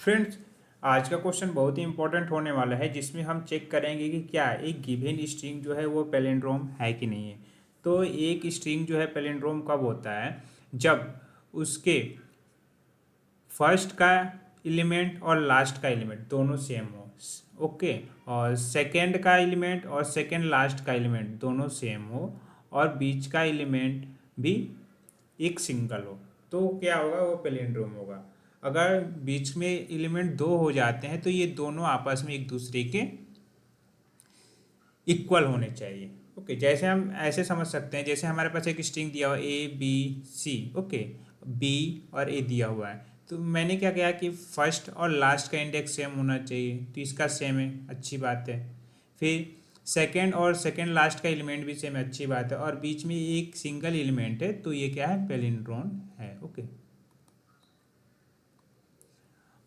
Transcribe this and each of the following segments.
Friends, आज का question बहुत ही इंपॉर्टेंट होने वाला है जिसमें हम चेक करेंगे कि क्या एक गिवन स्ट्रिंग जो है वो पैलिंड्रोम है कि नहीं है। तो एक स्ट्रिंग जो है पैलिंड्रोम कब होता है? जब उसके फर्स्ट का एलिमेंट और लास्ट का एलिमेंट दोनों सेम हो। ओके। और सेकंड का एलिमेंट और सेकंड लास्ट का एलिमेंट दोनों सेम हो और बीच का एलिमेंट भी एक सिंगल हो, तो क्या होगा? वो पैलिंड्रोम होगा। अगर बीच में एलिमेंट दो हो जाते हैं तो ये दोनों आपस में एक दूसरे के इक्वल होने चाहिए। ओके, जैसे हम ऐसे समझ सकते हैं, जैसे हमारे पास एक स्ट्रिंग दिया हुआ है A B C. Okay, B और ए दिया हुआ है, तो मैंने क्या किया कि फर्स्ट और लास्ट का इंडेक्स सेम होना चाहिए, तो इसका सेम है, अच्छी बात है। फिर सेकंड और सेकंड लास्ट का एलिमेंट भी सेम है, अच्छी बात है। और बीच में एक सिंगल एलिमेंट है, तो ये क्या है? पैलिंड्रोम है। ओके,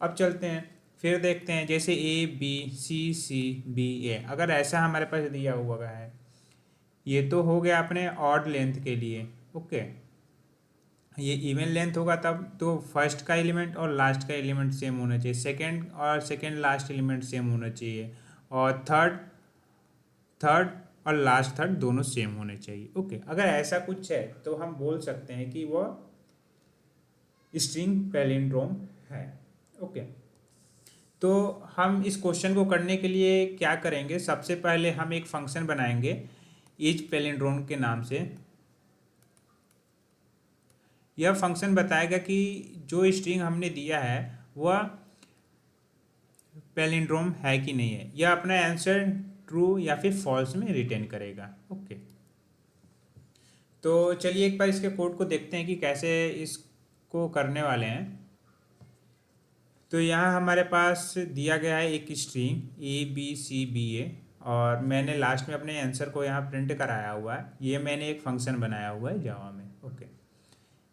अब चलते हैं, फिर देखते हैं, जैसे ए बी सी सी बी ए, अगर ऐसा हमारे पास दिया हुआ है, ये तो हो गया अपने ऑड लेंथ के लिए। ओके, ये इवन लेंथ होगा तब तो फर्स्ट का एलिमेंट और लास्ट का एलिमेंट सेम होना चाहिए, सेकंड और सेकंड लास्ट एलिमेंट सेम होना चाहिए, और थर्ड थर्ड और लास्ट थर्ड दोनों सेम होने चाहिए। ओके, अगर ऐसा कुछ है तो हम बोल सकते हैं कि वह स्ट्रिंग पैलिंड्रोम है। ओके, तो हम इस क्वेश्चन को करने के लिए क्या करेंगे? सबसे पहले हम एक फंक्शन बनाएंगे ईच पैलिंड्रोम के नाम से। यह फंक्शन बताएगा कि जो स्ट्रिंग हमने दिया है वह पैलिंड्रोम है कि नहीं है। यह अपना आंसर ट्रू या फिर फॉल्स में रिटर्न करेगा। ओके, तो चलिए एक बार इसके कोड को देखते हैं कि कैसे इसको करने वाले हैं। तो यहाँ हमारे पास दिया गया है एक string A B C B A, और मैंने लास्ट में अपने आंसर को यहाँ प्रिंट कराया हुआ है। ये मैंने एक फंक्शन बनाया हुआ है जावा में। ओके,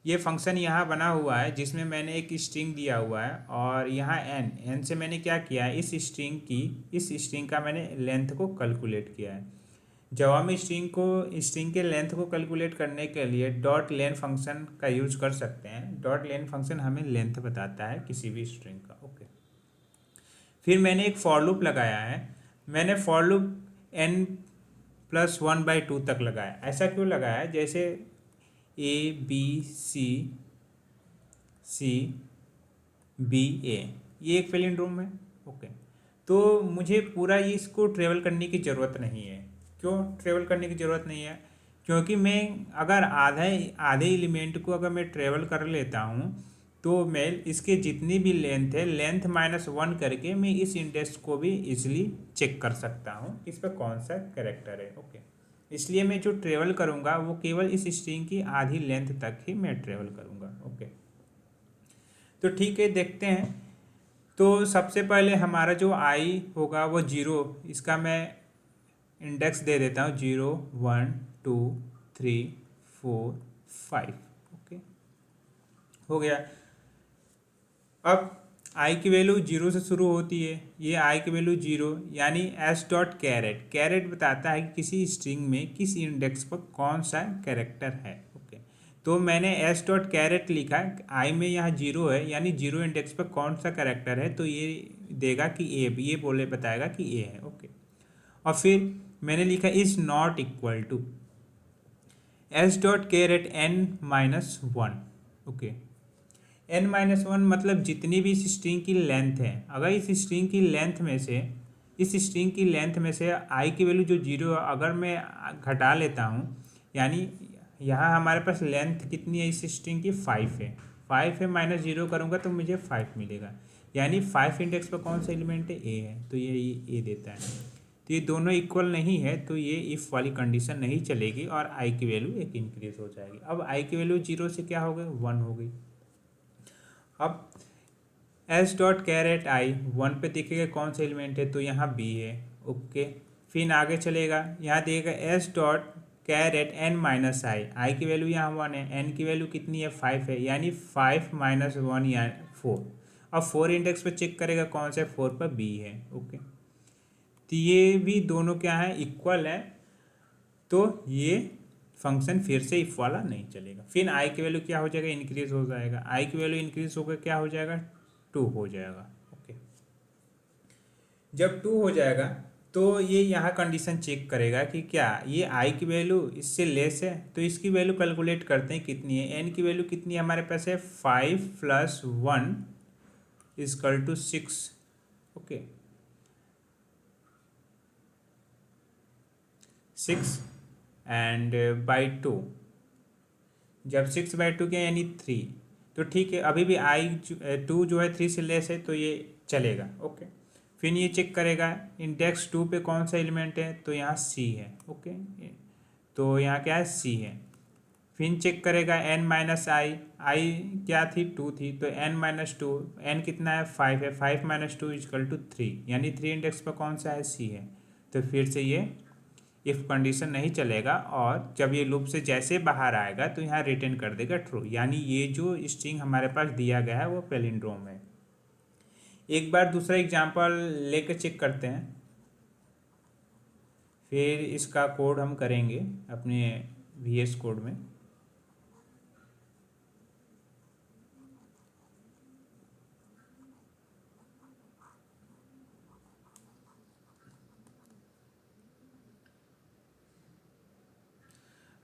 ये फंक्शन यहाँ बना हुआ है जिसमें मैंने एक स्ट्रिंग दिया हुआ है, और यहाँ एन से मैंने क्या किया है, इस स्ट्रिंग का मैंने लेंथ को कैलकुलेट किया है। जावा में स्ट्रिंग के लेंथ को कैलकुलेट करने के लिए डॉट लेन फंक्शन का यूज कर सकते हैं। डॉट लेन फंक्शन हमें लेंथ बताता है किसी भी स्ट्रिंग का। ओके, फिर मैंने एक फॉर लूप लगाया है। मैंने फॉर लूप n+1/2 तक लगाया। ऐसा क्यों लगाया है? जैसे ए बी सी बी ए, ये एक पैलिंड्रोम है। ओके, तो मुझे पूरा इसको ट्रेवल करने की ज़रूरत नहीं है। क्यों ट्रेवल करने की ज़रूरत नहीं है? क्योंकि मैं अगर आधे एलिमेंट को अगर मैं ट्रेवल कर लेता हूँ तो मैं इसके जितनी भी लेंथ है, लेंथ -1 करके मैं इस इंडेक्स को भी इजीली चेक कर सकता हूँ इस पर कौन सा कैरेक्टर है। ओके, इसलिए मैं जो ट्रेवल करूँगा वो केवल इस स्ट्रिंग की आधी लेंथ तक ही मैं ट्रेवल करूँगा। ओके, तो ठीक है, देखते हैं। तो सबसे पहले हमारा जो आई होगा वो 0, इसका मैं इंडेक्स दे देता हूँ 0 1 2 3 4 5। ओके, हो गया। अब आई की वैल्यू 0 से शुरू होती है, ये आई की वैल्यू 0, यानी एस डॉट कैरेट। कैरेट बताता है कि किसी स्ट्रिंग में किस इंडेक्स पर कौन सा कैरेक्टर है। ओके, तो मैंने एस डॉट कैरेट लिखा, आई में यहाँ 0 है, यानी 0 इंडेक्स पर कौन सा कैरेक्टर है, तो ये देगा कि ए, ये बताएगा कि ए है। ओके, और फिर मैंने लिखा is not equal to S dot caret n-1। Okay, n-1 मतलब जितनी भी इस स्ट्रिंग की लेंथ है, अगर इस स्ट्रिंग की लेंथ में से आई की वैल्यू जो 0 है अगर मैं घटा लेता हूँ, यानी यहाँ हमारे पास लेंथ कितनी है इस स्ट्रिंग की? 5 है। 5 है, -0 करूँगा तो मुझे 5 मिलेगा, यानी 5 इंडेक्स पर कौन सा एलिमेंट है? ए है, तो ये ए देता है। तो ये दोनों इक्वल नहीं है, तो ये इफ़ वाली कंडीशन नहीं चलेगी और आई की वैल्यू एक इंक्रीज हो जाएगी। अब आई की वैल्यू 0 से क्या हो गई? 1 हो गई। अब एस डॉट कैरेट आई 1 पे दिखेगा कौन सा एलिमेंट है, तो यहाँ बी है। ओके, फिर आगे चलेगा, यहाँ देगा एस डॉट कैरेट n-i, आई की वैल्यू यहाँ 1 है, एन की वैल्यू कितनी है? 5 है, यानी 5 - 1 या 4। अब 4 इंडेक्स पे चेक करेगा कौन सा है? 4 पर बी है। ओके, तो ये भी दोनों क्या है? इक्वल है, तो ये फंक्शन फिर से इफ वाला नहीं चलेगा। फिर आई की वैल्यू क्या हो जाएगा? इंक्रीज हो जाएगा। आई की वैल्यू इंक्रीज होकर क्या हो जाएगा? 2 हो जाएगा। ओके, जब 2 हो जाएगा तो ये यहाँ कंडीशन चेक करेगा कि क्या ये आई की वैल्यू इससे लेस है, तो इसकी वैल्यू कैलकुलेट करते हैं कितनी है। एन की वैल्यू कितनी है हमारे पास है 5 + 1 = 6। ओके, 6 एंड बाई 2, जब 6/2 के यानी 3, तो ठीक है, अभी भी आई 2 जो है 3 से लेस है तो ये चलेगा। ओके, फिर ये चेक करेगा इंडेक्स 2 पे कौन सा एलिमेंट है, तो यहाँ सी है। ओके, तो यहाँ क्या है, सी है। फिर चेक करेगा n माइनस आई, आई क्या थी, 2 थी, तो n-2, n कितना है, 5 है, 5 - 2 = 3, यानी 3 इंडेक्स पर कौन सा है, सी है। तो फिर से ये इफ़ कंडीशन नहीं चलेगा और जब ये लूप से जैसे बाहर आएगा तो यहाँ रिटर्न कर देगा ट्रू, यानी ये जो स्ट्रिंग हमारे पास दिया गया है वो पैलिंड्रोम है। एक बार दूसरा एग्जांपल लेकर चेक करते हैं, फिर इसका कोड हम करेंगे अपने VS कोड में।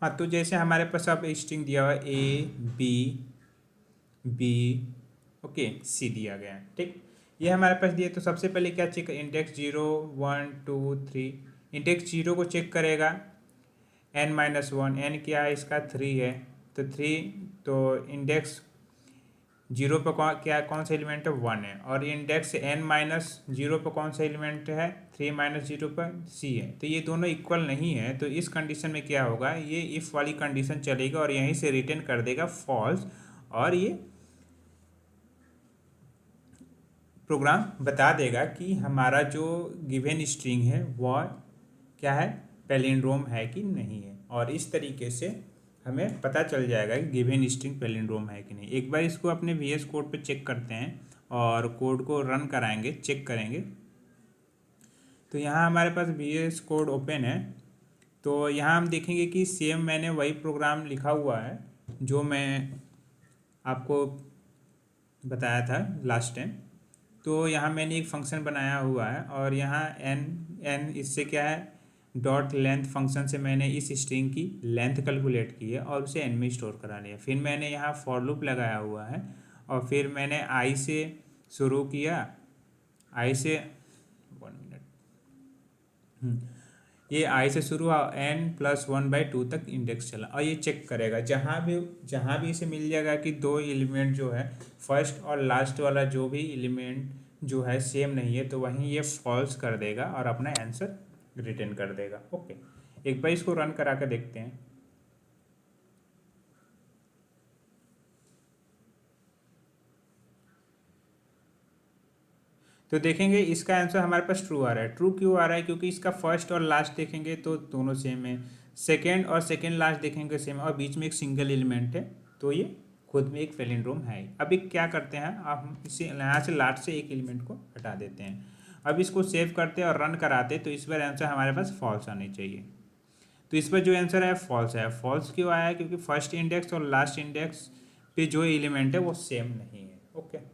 हाँ, तो जैसे हमारे पास अब स्ट्रिंग दिया हुआ है A B ओके C दिया गया है, ठीक। ये हमारे पास दिया, तो सबसे पहले क्या चेक, इंडेक्स 0 1 2 3, इंडेक्स 0 को चेक करेगा, n-1, n क्या है इसका, 3 है, तो 3, तो इंडेक्स 0 पर कौन सा एलिमेंट है, 1 है, और इंडेक्स n-0 पर कौन सा एलिमेंट है, 3-0 पर C है। तो ये दोनों इक्वल नहीं है, तो इस कंडीशन में क्या होगा, ये इफ़ वाली कंडीशन चलेगा और यहीं से रिटर्न कर देगा फॉल्स, और ये प्रोग्राम बता देगा कि हमारा जो गिवन स्ट्रिंग है वह क्या है, पैलिंड्रोम है कि नहीं है। और इस तरीके से हमें पता चल जाएगा कि गिवन स्ट्रिंग पैलिंड्रोम है कि नहीं। एक बार इसको अपने VS कोड पे चेक करते हैं और कोड को रन कराएंगे, चेक करेंगे। तो यहाँ हमारे पास VS कोड ओपन है, तो यहाँ हम देखेंगे कि सेम मैंने वही प्रोग्राम लिखा हुआ है जो मैं आपको बताया था लास्ट टाइम। तो यहाँ मैंने एक फंक्शन बनाया हुआ है और यहाँ n इससे क्या है, डॉट लेंथ फंक्शन से मैंने इस स्ट्रिंग की लेंथ कैलकुलेट की है और उसे n में स्टोर करा लिया। फिर मैंने यहाँ फॉर लूप लगाया हुआ है और फिर मैंने i से शुरू किया, i से 1 मिनट, ये i से शुरू हुआ, n+1/2 तक इंडेक्स चला, और ये चेक करेगा जहाँ भी इसे मिल जाएगा कि दो एलिमेंट जो है फर्स्ट और लास्ट वाला जो भी एलिमेंट जो है सेम नहीं है, तो वहीं ये फॉल्स कर देगा और अपना आंसर रिटर्न कर देगा। ओके, एक बार इसको रन करा कर देखते हैं। तो देखेंगे इसका आंसर हमारे पास ट्रू आ रहा है। ट्रू क्यों आ रहा है, क्योंकि इसका फर्स्ट और लास्ट देखेंगे तो दोनों सेम है, सेकेंड और सेकेंड लास्ट देखेंगे सेम है, और बीच में एक सिंगल एलिमेंट है, तो ये खुद में एक पैलिंड्रोम है। अभी क्या करते हैं, अब हम इसे यहाँ से लास्ट से एक एलिमेंट को हटा देते हैं। अब इसको सेव करते हैं और रन कराते हैं, तो इस बार आंसर हमारे पास फॉल्स आनी चाहिए। तो इस पर जो आंसर है फॉल्स है। फॉल्स क्यों आया है, क्योंकि फर्स्ट इंडेक्स और लास्ट इंडेक्स पे जो एलिमेंट है वो सेम नहीं है। ओके।